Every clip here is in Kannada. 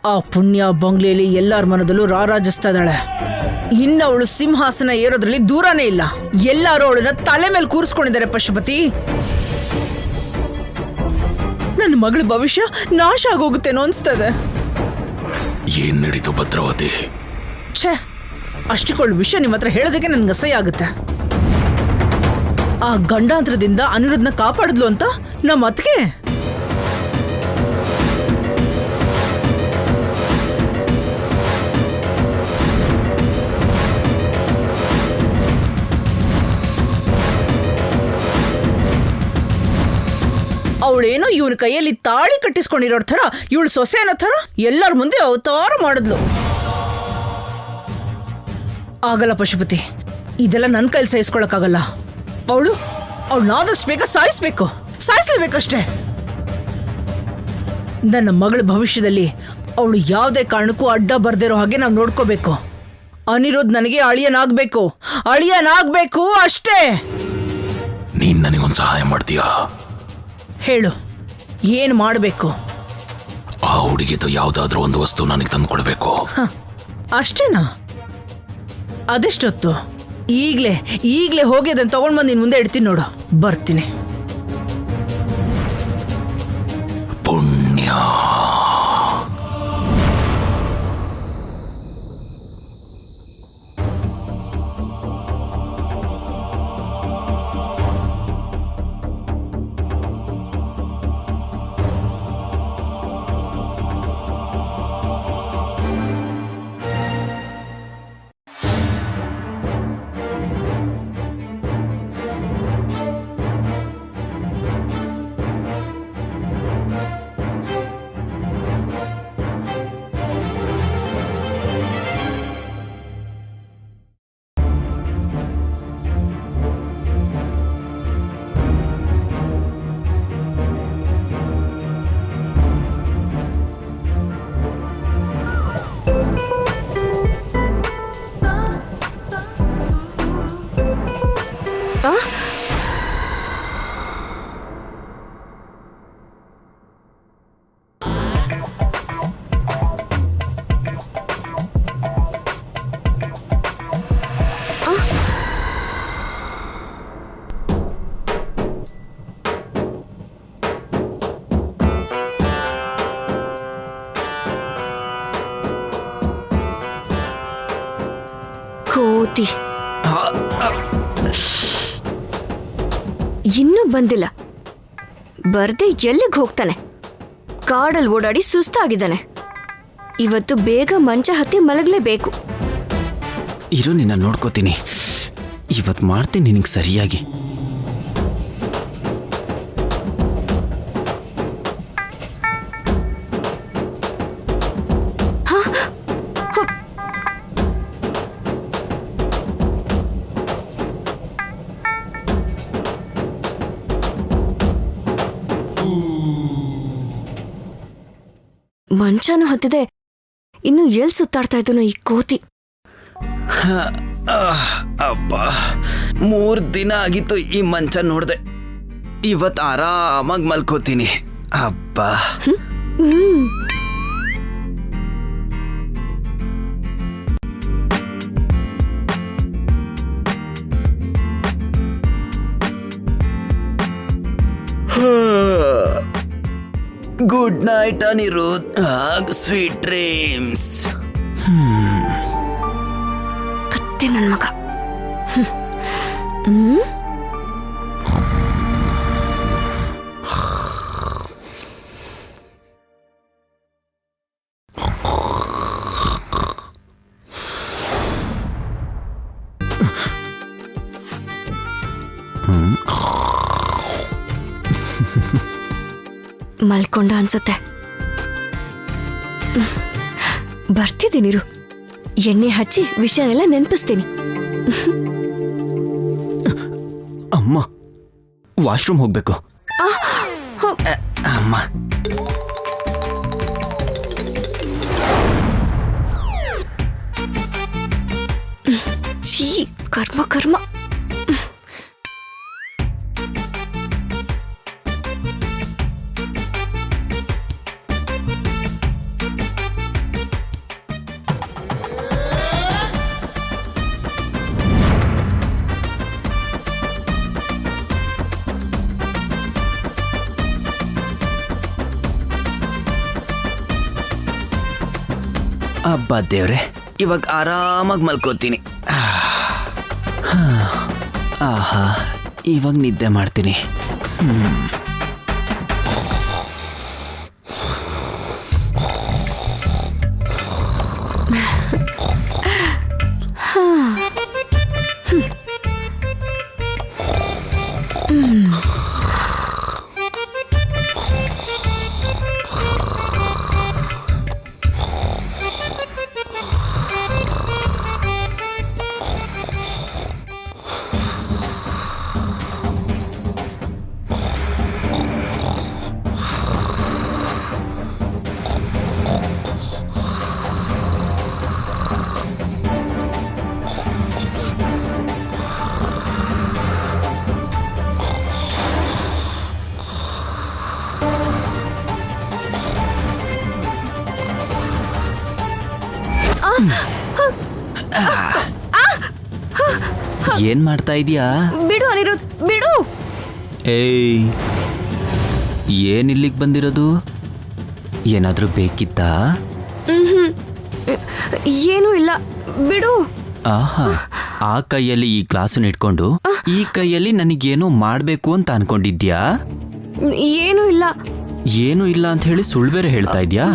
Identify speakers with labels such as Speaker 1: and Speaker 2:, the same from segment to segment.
Speaker 1: ಆ ಪುಣ್ಯ ಬಂಗ್ಲೆಯಲ್ಲಿ ಎಲ್ಲಾರ ಮನದಲ್ಲೂ ರಾರಾಜಿಸ್ತಾ ಇದ್ದಾಳೆ. ಇನ್ನು ಅವಳು ಸಿಂಹಾಸನ ಏರೋದ್ರಲ್ಲಿ ದೂರನೇ ಇಲ್ಲ. ಎಲ್ಲಾರು ಅವಳನ್ನ ತಲೆ ಮೇಲೆ ಕೂರಿಸ್ಕೊಂಡಿದ್ದಾರೆ ಪಶುಪತಿ. ನನ್ನ ಮಗಳ ಭವಿಷ್ಯ ನಾಶ ಆಗೋಗುತ್ತೇನೋ ಅನ್ಸ್ತದೆ.
Speaker 2: ಏನ್ ನಡೀತು ಭದ್ರಾವತಿ?
Speaker 1: ಛೇ, ಅಷ್ಟಕ್ಕೊಳ್ಳು ವಿಷಯ ನಿಮ್ಮ ಹತ್ರ ಹೇಳೋದಕ್ಕೆ ನನ್ಗೆ ಅಸಹ್ಯ ಆಗುತ್ತೆ. ಆ ಗಂಡಾಂತರದಿಂದ ಅನಿರುದ್ಧನ ಕಾಪಾಡಿದ್ಲು ಅಂತ ನಮ್ಮ ಅತ್ತಿಗೆ. ಅವಳೇನೋ ಇವನ ಕೈಯಲ್ಲಿ ತಾಳಿ ಕಟ್ಟಿಸ್ಕೊಂಡಿರೋ ಥರ, ಇವಳು ಸೊಸೆ ಅನ್ನೋ ಥರ ಎಲ್ಲರ ಮುಂದೆ ಅವತಾರ ಮಾಡಿದ್ಲು. ಆಗಲ್ಲ ಪಶುಪತಿ, ಇದೆಲ್ಲ ನನ್ನ ಕೈಲಿ ಸಹಿಸ್ಕೊಳಕ್ಕಾಗಲ್ಲ. ಅವಳನ್ನಾದಷ್ಟು ಬೇಗ ಸಾಯಿಸ್ಲೇಬೇಕಷ್ಟೇ. ನನ್ನ ಮಗಳ ಭವಿಷ್ಯದಲ್ಲಿ ಅವಳು ಯಾವುದೇ ಕಾರಣಕ್ಕೂ ಅಡ್ಡ ಬರ್ದಿರೋ ಹಾಗೆ ನಾವು ನೋಡ್ಕೋಬೇಕು. ಅನಿರುದ್ಧ್ ನನಗೆ ಅಳಿಯನಾಗ್ಬೇಕು ಅಷ್ಟೇ.
Speaker 2: ನೀನ್ ನನಗೊಂದು ಸಹಾಯ ಮಾಡ್ತೀಯಾ?
Speaker 1: ಹೇಳು, ಏನ್ ಮಾಡಬೇಕು?
Speaker 2: ಆ ಹುಡುಗಿದು ಯಾವ್ದಾದ್ರೂ ಒಂದು ವಸ್ತು ನನಗೆ ತಂದು ಕೊಡ್ಬೇಕು.
Speaker 1: ಅಷ್ಟೇನಾ? ಅದೆಷ್ಟೊತ್ತು? ಈಗ್ಲೇ ಹೋಗಿ ಅದನ್ನು ತಗೊಂಡ್ ಬಂದು ನಿನ್ ಮುಂದೆ ಇಡ್ತೀನಿ ನೋಡು. ಬರ್ತೀನಿ.
Speaker 2: ಪುಣ್ಯ.
Speaker 3: ಕೋತಿ ಇನ್ನೂ ಬಂದಿಲ್ಲ. ಬರ್ದೆ ಎಲ್ಲಿಗೆ ಹೋಗ್ತಾನೆ? ಕಾಡಲ್ಲಿ ಓಡಾಡಿ ಸುಸ್ತಾಗಿದ್ದಾನೆ. ಇವತ್ತು ಬೇಗ ಮಂಚ ಹತ್ತಿ ಮಲಗಲೇಬೇಕು.
Speaker 4: ಇರು, ನಿನ್ನ ನೋಡ್ಕೋತೀನಿ. ಇವತ್ತು ಮಾಡ್ತೀನಿ ನಿನಗೆ ಸರಿಯಾಗಿ.
Speaker 3: ಮಂಚನೂ ಹತ್ತಿದೆ, ಇನ್ನು ಎಲ್ಲಿ ಸುತ್ತಾಡ್ತಾ ಇದ್ದನೋ ಈ ಕೋತಿ.
Speaker 4: ಅಬ್ಬ, 3 ದಿನ ಆಗಿತ್ತು ಈ ಮಂಚ ನೋಡ್ದೆ. ಇವತ್ತು ಆರಾಮಾಗಿ ಮಲ್ಕೋತೀನಿ. ಅಬ್ಬ, good night Aniruddh. Sweet dreams.
Speaker 3: ಕತ್ತೆ ನನ್ನ ಮಗ. ಮಲ್ಕೊಂಡ ಅನ್ಸುತ್ತೆ. ಬರ್ತಿದ್ದೀನಿರು, ಎಣ್ಣೆ ಹಚ್ಚಿ ವಿಷಯನೆಲ್ಲ ನೆನಪಿಸ್ತೀನಿ.
Speaker 4: ಅಮ್ಮ, ವಾಶ್ರೂಮ್ ಹೋಗ್ಬೇಕು. ಅಮ್ಮ,
Speaker 3: ಛೀ, ಕರ್ಮ ಕರ್ಮ.
Speaker 4: ಅಬ್ಬಾ ದೇವ್ರೆ, ಇವಾಗ ಆರಾಮಾಗಿ ಮಲ್ಕೋತೀನಿ. ಆಹಾ, ಇವಾಗ ನಿದ್ದೆ ಮಾಡ್ತೀನಿ. ಏನ್ ಮಾಡ್ತಾ ಇದೀಯಾ?
Speaker 3: ಬಿಡು ಅನಿರುದ್ಧ್, ಬಿಡು.
Speaker 4: ಏಯ್, ಏನ್ ಇಲ್ಲಿಗೆ ಬಂದಿರೋದು? ಏನಾದ್ರೂ ಬೇಕಿತ್ತಾ?
Speaker 3: ಏನೂ ಇಲ್ಲ, ಬಿಡು.
Speaker 4: ಆಹಾ, ಆ ಕೈಯಲ್ಲಿ ಈ ಗ್ಲಾಸನ್ನ ಇಟ್ಕೊಂಡು ಈ ಕೈಯಲ್ಲಿ ನನಗೇನೋ ಮಾಡ್ಬೇಕು ಅಂತ ಅನ್ಕೊಂಡಿದ್ಯಾ?
Speaker 3: ಏನೂ ಇಲ್ಲ.
Speaker 4: ಏನೂ ಇಲ್ಲ ಅಂತ ಹೇಳಿ ಸುಳ್ಳು ಬೇರೆ ಹೇಳ್ತಾ ಇದ್ಯಾ?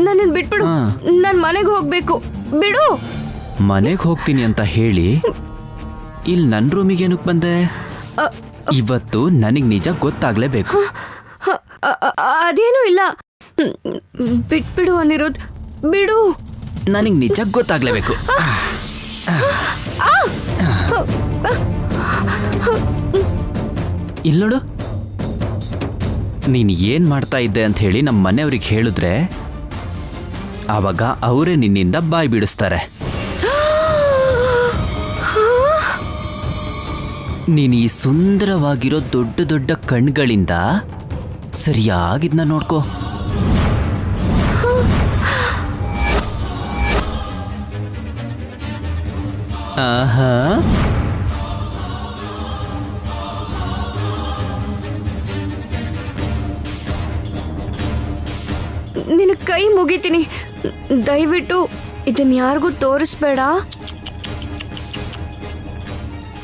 Speaker 3: ನನ್ನನ್ನು ಬಿಟ್ಬಿಡು. ನಾನು ಮನೆಗೆ ಹೋಗ್ಬೇಕು, ಬಿಡು.
Speaker 4: ಮನೆಗೆ ಹೋಗ್ತೀನಿ ಅಂತ ಹೇಳಿ ಇಲ್ಲಿ ನನ್ನ ರೂಮಿಗೆ ಏನಕ್ಕೆ ಬಂದೆ? ಇವತ್ತು ನನಗೆ ನಿಜ ಗೊತ್ತಾಗ್ಲೇಬೇಕು.
Speaker 3: ಅದೇನೂ ಇಲ್ಲ, ಬಿಟ್ಬಿಡು ಅನಿರುದ್ಧ್, ಬಿಡು.
Speaker 4: ನನಗೆ ನಿಜ ಗೊತ್ತಾಗ್ಲೇಬೇಕು. ಇಲ್ಲಿ ನೋಡು, ನೀನು ಏನ್ ಮಾಡ್ತಾ ಇದ್ದೆ ಅಂತ ಹೇಳಿ ನಮ್ಮ ಮನೆಯವ್ರಿಗೆ ಹೇಳಿದ್ರೆ ಆವಾಗ ಅವರೇ ನಿನ್ನಿಂದ ಬಾಯಿ ಬಿಡಿಸ್ತಾರೆ. ನೀನು ಈ ಸುಂದರವಾಗಿರೋ ದೊಡ್ಡ ದೊಡ್ಡ ಕಣ್ಗಳಿಂದ ಸರಿಯಾಗಿದ್ನ ನೋಡ್ಕೋ. ಆಹಾ,
Speaker 3: ನಿನ್ನ ಕೈ ಮುಗಿತೀನಿ, ದಯವಿಟ್ಟು ಇದನ್ನ ಯಾರಿಗೂ ತೋರಿಸ್ಬೇಡ.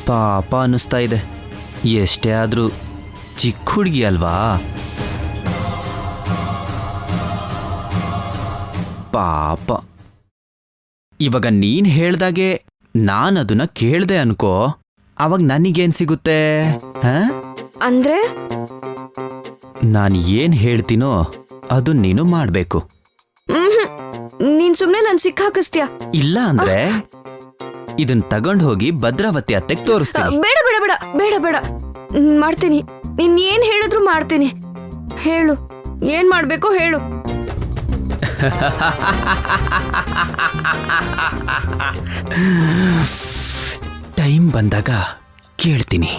Speaker 4: ಪಾಪ ಅನ್ನಿಸ್ತಾ ಇದೆ. ಎಷ್ಟೇ ಆದ್ರೂ ಚಿಕ್ಕ ಹುಡುಗಿ ಅಲ್ವಾ? ಪಾಪ. ಇವಾಗ ನೀನ್ ಹೇಳ್ದಾಗೆ ನಾನು ಅದನ್ನ ಕೇಳ್ದೆ ಅನ್ಕೋ, ಅವಾಗ ನನಗೇನ್ ಸಿಗುತ್ತೆ?
Speaker 3: ಅಂದ್ರೆ
Speaker 4: ನಾನು ಏನ್ ಹೇಳ್ತೀನೋ ಅದು ನೀನು ಮಾಡ್ಬೇಕು.
Speaker 3: ನೀನ್ ಸುಮ್ನೆ ನನ್ ಸಿಕ್ಕಾಕಿಸ್ತೀಯ.
Speaker 4: ಇಲ್ಲ ಅಂದ್ರೆ ಇದನ್ ತಗೊಂಡ್ ಹೋಗಿ ಭದ್ರಾವತಿ ಅತ್ತೆಗೆ ತೋರಿಸ್ತೀನಿ.
Speaker 3: ಬೇಡ ಬೇಡ ಬೇಡ ಬೇಡ ಬೇಡ, ಮಾಡ್ತೀನಿ. ನೀನ್ ಏನ್ ಹೇಳಿದ್ರು ಮಾಡ್ತೀನಿ. ಹೇಳು, ಏನ್ ಮಾಡ್ಬೇಕು ಹೇಳು.
Speaker 4: ಟೈಮ್ ಬಂದಾಗ ಕೇಳ್ತೀನಿ,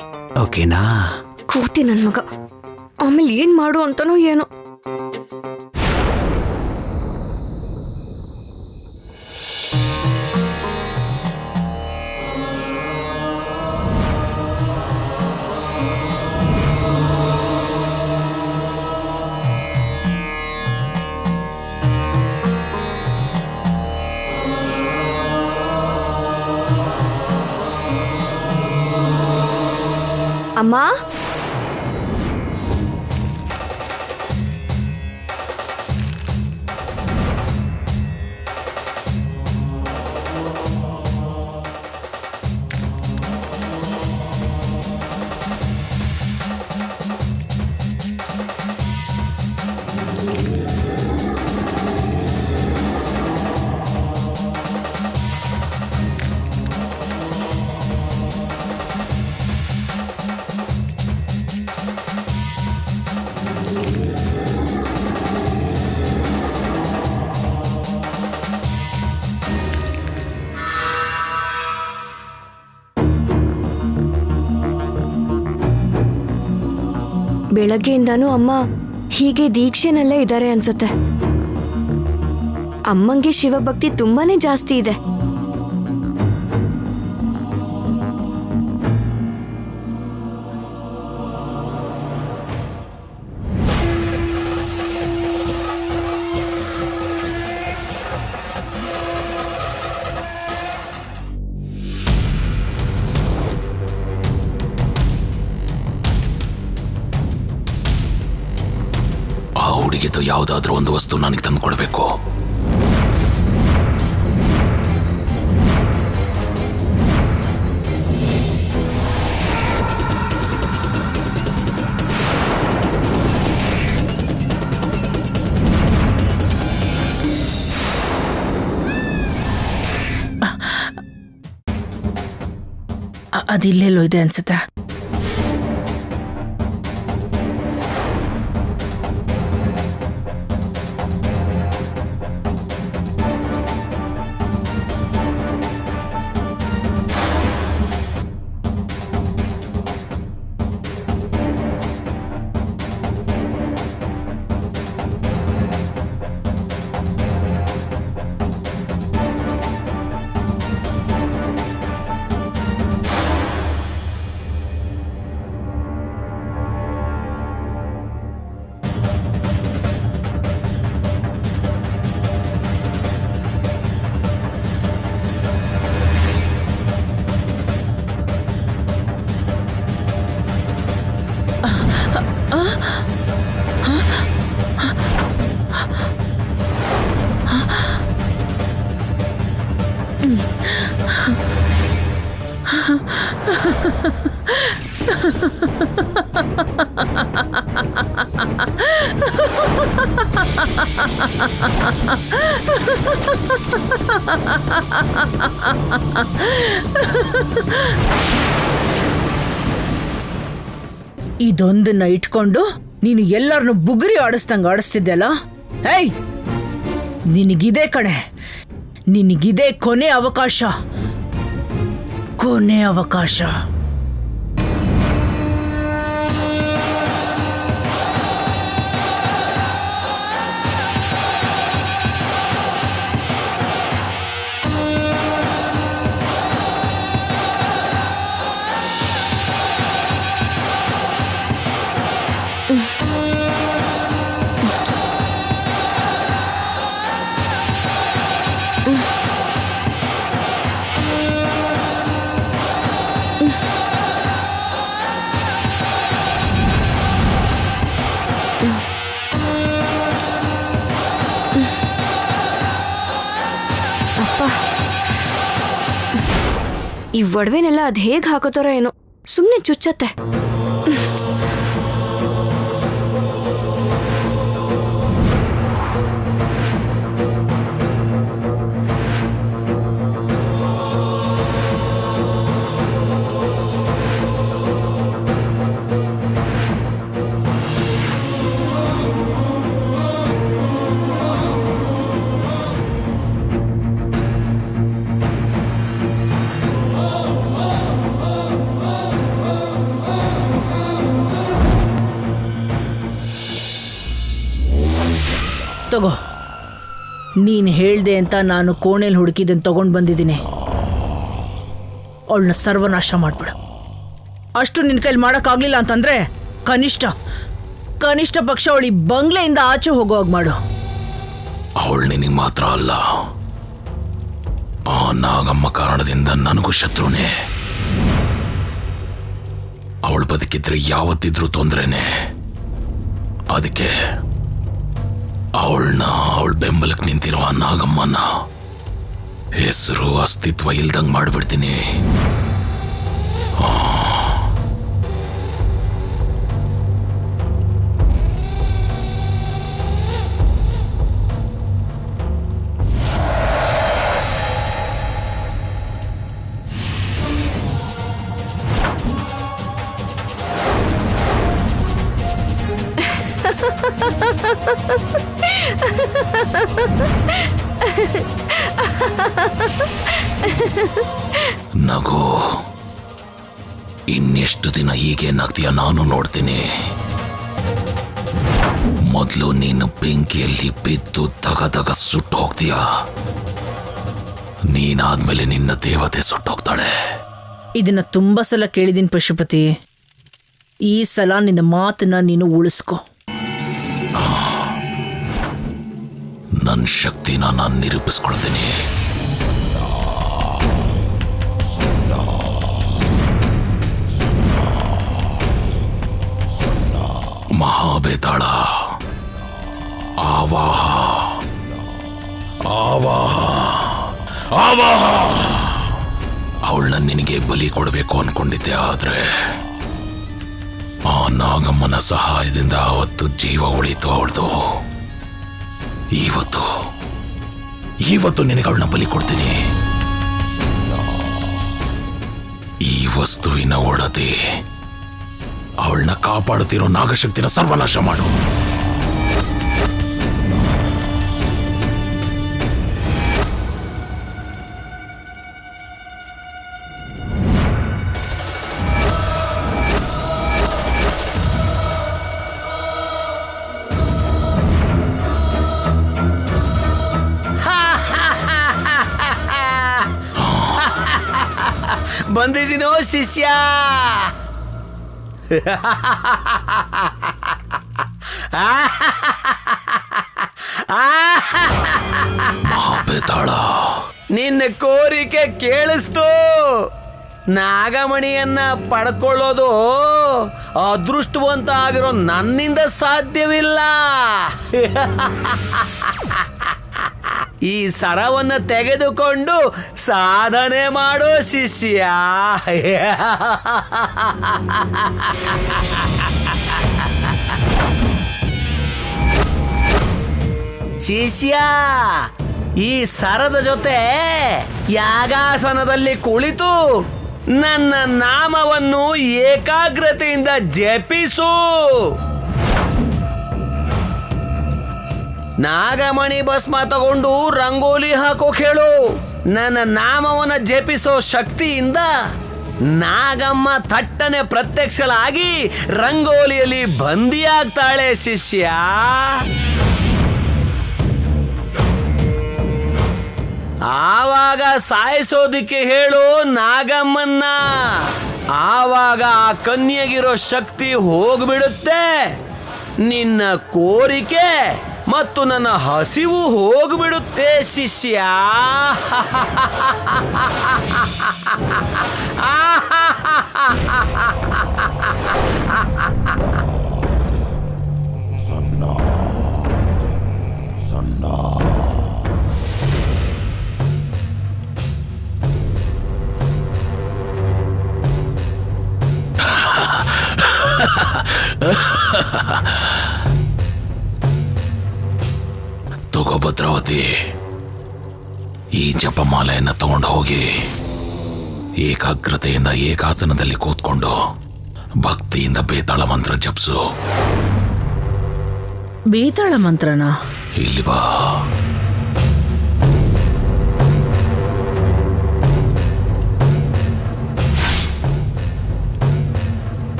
Speaker 4: ಓಕೆನಾ?
Speaker 3: ಕೂತಿ ನನ್ ಮಗ, ಆಮೇಲೆ ಏನ್ ಮಾಡು ಅಂತನೋ ಏನೋ. ಅಮ್ಮ, ಬೆಳಗ್ಗೆಯಿಂದಾನು ಅಮ್ಮ ಹೀಗೆ ದೀಕ್ಷೆನಲ್ಲೇ ಇದ್ದಾರೆ ಅನ್ಸತ್ತೆ. ಅಮ್ಮಂಗೆ ಶಿವಭಕ್ತಿ ತುಂಬಾನೇ ಜಾಸ್ತಿ ಇದೆ.
Speaker 2: ಹುಡುಗಿದು ಯಾವ್ದಾದ್ರೂ ಒಂದು ವಸ್ತು ನನಗೆ ತಂದು ಕೊಡ್ಬೇಕು.
Speaker 1: ಅದಿಲ್ಲೆಲ್ಲೋ ಇದೆ ಅನ್ಸುತ್ತೆ. ಇದೊಂದನ್ನ ಇಟ್ಕೊಂಡು ನೀನು ಎಲ್ಲರನ್ನು ಬುಗುರಿ ಆಡಿಸ್ದಂಗ ಆಡಿಸ್ತಿದ್ದೆಲ್ಲ. ಏಯ್, ನಿನಗಿದೆ ಕಣೆ, ನಿನಗಿದೆ ಕೊನೆ ಅವಕಾಶ, ಕೊನೆ ಅವಕಾಶ.
Speaker 3: ಈ ಒಡವೆನೆಲ್ಲ ಅದ್ ಹೇಗ್ ಹಾಕೋತಾರ ಏನೋ, ಸುಮ್ನೆ ಚುಚ್ಚತ್ತೆ.
Speaker 1: ತಗೋ, ನೀನು ಹೇಳ್ದೆ ಅಂತ ನಾನು ಕೋಣೆಯಲ್ಲಿ ಹುಡುಕಿದ್ದನ್ನು ತಗೊಂಡು ಬಂದಿದ್ದೀನಿ. ಅವಳನ್ನ ಸರ್ವನಾಶ ಮಾಡ್ಬಿಡು. ಅಷ್ಟು ನಿನ್ನ ಕೈಲಿ ಮಾಡೋಕ್ಕಾಗಲಿಲ್ಲ ಅಂತಂದ್ರೆ ಕನಿಷ್ಠ ಪಕ್ಷ ಅವಳಿ ಬಂಗ್ಲೆಯಿಂದ ಆಚೆ ಹೋಗೋವಾಗ ಮಾಡು.
Speaker 2: ಅವಳು ನಿನಗೆ ಮಾತ್ರ ಅಲ್ಲ, ಆ ನಾಗಮ್ಮ ಕಾರಣದಿಂದ ನನಗೂ ಶತ್ರುನೇ. ಅವಳು ಬದುಕಿದ್ರೆ ಯಾವತ್ತಿದ್ರೂ ತೊಂದ್ರೆನೆ. ಅದಕ್ಕೆ ಅವಳ ಬೆಂಬಲಕ್ಕೆ ನಿಂತಿರುವ ನಾಗಮ್ಮನ ಹೆಸರು ಅಸ್ತಿತ್ವ ಇಲ್ದಂಗ್ ಮಾಡ್ಬಿಡ್ತೀನಿ. ನಗು, ಇನ್ನೆಷ್ಟು ದಿನ ಹೀಗೆ ನಗ್ತೀಯ ನಾನು ನೋಡ್ತೀನಿ. ಮೊದಲು ನೀನು ಬೆಂಕಿಯಲ್ಲಿ ಬಿದ್ದು ತಗದಗ ಸುಟ್ಟು ಹೋಗ್ತೀಯ. ನೀನಾದ್ಮೇಲೆ ನಿನ್ನ ದೇವತೆ ಸುಟ್ಟೋಗ್ತಾಳೆ.
Speaker 1: ಇದನ್ನ ತುಂಬಾ ಸಲ ಕೇಳಿದೀನಿ ಪಶುಪತಿ. ಈ ಸಲ ನಿನ್ನ ಮಾತನ್ನ ನೀನು ಉಳಿಸ್ಕೊ.
Speaker 2: ನನ್ನ ಶಕ್ತಿನ ನಾನು ನಿರೂಪಿಸ್ಕೊಳ್ತೀನಿ. ಮಹಾಬೇತಾಳ, ಆವಾಹ ಆವಾಹ ಆವಾಹ. ಅವಳನ್ನ ನಿನಗೆ ಬಲಿ ಕೊಡಬೇಕು ಅನ್ಕೊಂಡಿದ್ದೆ, ಆದ್ರೆ ಆ ನಾಗಮ್ಮನ ಸಹಾಯದಿಂದ ಅವತ್ತು ಜೀವ ಉಳಿತು ಅವಳದು. ಇವತ್ತು ನಿನಗೆ ಅವಳನ್ನ ಬಲಿ ಕೊಡ್ತೀನಿ. ಈ ವಸ್ತುವಿನ ಒಡತಿ ಅವಳನ್ನ ಕಾಪಾಡುತ್ತಿರೋ ನಾಗಶಕ್ತಿನ ಸರ್ವನಾಶ ಮಾಡು.
Speaker 5: ಬಂದಿದ್ದೀನೋ ಶಿಷ್ಯ.
Speaker 2: ಮಹಾಬೇತಾಳ,
Speaker 5: ನಿನ್ನ ಕೋರಿಕೆ ಕೇಳಿಸ್ತು. ನಾಗಮಣಿಯನ್ನ ಪಡ್ಕೊಳ್ಳೋದು ಅದೃಷ್ಟವಂತ ಆಗಿರೋ ನನ್ನಿಂದ ಸಾಧ್ಯವಿಲ್ಲ. ಈ ಸರವನ್ನು ತೆಗೆದುಕೊಂಡು ಸಾಧನೆ ಮಾಡೋ ಶಿಷ್ಯ. ಶಿಷ್ಯ, ಈ ಸರದ ಜೊತೆ ಯಾಗಾಸನದಲ್ಲಿ ಕುಳಿತು ನನ್ನ ನಾಮವನ್ನು ಏಕಾಗ್ರತೆಯಿಂದ ಜಪಿಸು. ನಾಗಮಣಿ ಭಸ್ಮ ತಗೊಂಡು ರಂಗೋಲಿ ಹಾಕೋ ಹೇಳು. ನನ್ನ ನಾಮವನ್ನು ಜಪಿಸೋ ಶಕ್ತಿಯಿಂದ ನಾಗಮ್ಮ ಥಟ್ಟನೆ ಪ್ರತ್ಯಕ್ಷಳಾಗಿ ರಂಗೋಲಿಯಲ್ಲಿ ಬಂದಿಯಾಗ್ತಾಳೆ ಶಿಷ್ಯ. ಆವಾಗ ಸಾಯಿಸೋದಿಕ್ಕೆ ಹೇಳು ನಾಗಮ್ಮನ್ನ. ಆವಾಗ ಆ ಕನ್ಯಗಿರೋ ಶಕ್ತಿ ಹೋಗ್ಬಿಡುತ್ತೆ. ನಿನ್ನ ಕೋರಿಕೆ ಮತ್ತು ನನ್ನ ಹಸಿವು ಹೋಗ್ಬಿಡುತ್ತೆ ಶಿಷ್ಯ.
Speaker 2: ತಗೋ ಭದ್ರಾವತಿ, ಈ ಜಪಮಾಲೆಯನ್ನ ತಗೊಂಡು ಹೋಗಿ ಏಕಾಗ್ರತೆಯಿಂದ ಏಕಾಸನದಲ್ಲಿ ಕೂತ್ಕೊಂಡು ಭಕ್ತಿಯಿಂದ ಬೇತಾಳ ಮಂತ್ರ ಜಪಿಸು.
Speaker 1: ಬೇತಾಳ ಮಂತ್ರನ?
Speaker 2: ಇಲ್ಲಿ ಬಾ.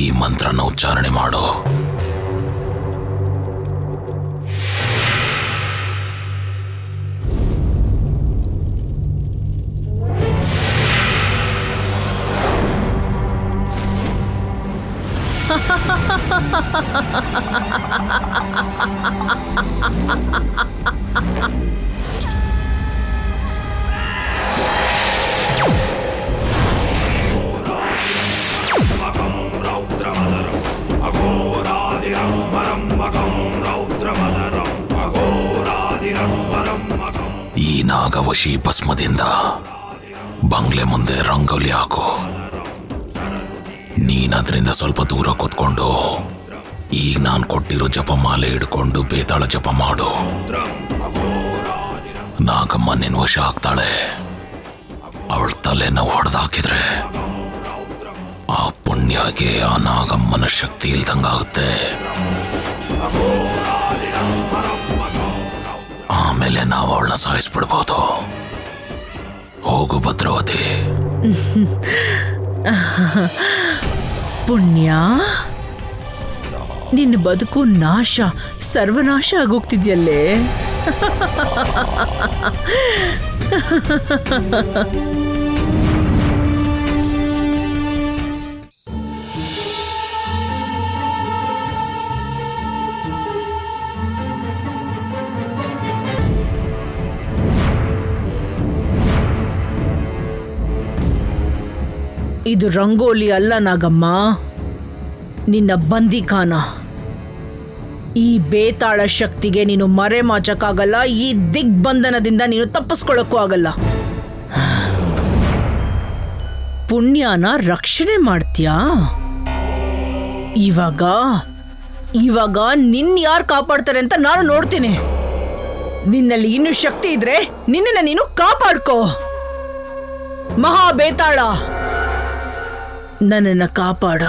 Speaker 2: ಈ ಮಂತ್ರನ ಉಚ್ಚಾರಣೆ ಮಾಡು. ಈ ನಾಗವಶಿ ಭಸ್ಮದಿಂದ ಬಂಗ್ಲೆ ಮುಂದೆ ರಂಗೋಲಿ ಹಾಕು. ನೀನದ್ರಿಂದ ಸ್ವಲ್ಪ ದೂರ ಕೂತ್ಕೊಂಡು ಈಗ ನಾನು ಕೊಟ್ಟಿರೋ ಜಪಮಾಲೆ ಹಿಡ್ಕೊಂಡು ಬೇತಾಳ ಜಪ ಮಾಡು. ನಾಗಮ್ಮ ನಿನ್ನ ವಶ ಆಗ್ತಾಳೆ. ಅವಳ ತಲೆನ ಹೊಡೆದಾಕಿದ್ರೆ ಆ ಪುಣ್ಯಗೆ ಆ ನಾಗಮ್ಮನ ಶಕ್ತಿ ಇಲ್ದಂಗಾಗುತ್ತೆ. ಆಮೇಲೆ ನಾವು ಅವಳನ್ನ ಸಾಯಿಸ್ಬಿಡ್ಬೋದು. ಹೋಗು ಭದ್ರಾವತಿ.
Speaker 1: ಪುಣ್ಯ, ನಿನ್ನ ಬದುಕು ಸರ್ವನಾಶ ಆಗೋಗ್ತಿದ್ಯಲ್ಲೇ. ಇದು ರಂಗೋಲಿ ಅಲ್ಲ ನಾಗಮ್ಮ, ನಿನ್ನ ಬಂದಿಖಾನ. ಈ ಬೇತಾಳ ಶಕ್ತಿಗೆ ನೀನು ಮರೆ ಮಾಚಕ್ಕಾಗಲ್ಲ, ಈ ದಿಗ್ಬಂಧನದಿಂದ ನೀನು ತಪ್ಪಿಸ್ಕೊಳ್ಳೋಕ್ಕೂ ಆಗಲ್ಲ. ಪುಣ್ಯನ ರಕ್ಷಣೆ ಮಾಡ್ತೀಯಾ? ಇವಾಗ ನಿನ್ ಯಾರು ಕಾಪಾಡ್ತಾರೆ ಅಂತ ನಾನು ನೋಡ್ತೀನಿ. ನಿನ್ನಲ್ಲಿ ಇನ್ನೂ ಶಕ್ತಿ ಇದ್ರೆ ನಿನ್ನನ್ನ ನೀನು ಕಾಪಾಡ್ಕೋ. ಮಹಾ ಬೇತಾಳ, ನನ್ನನ್ನ ಕಾಪಾಡ.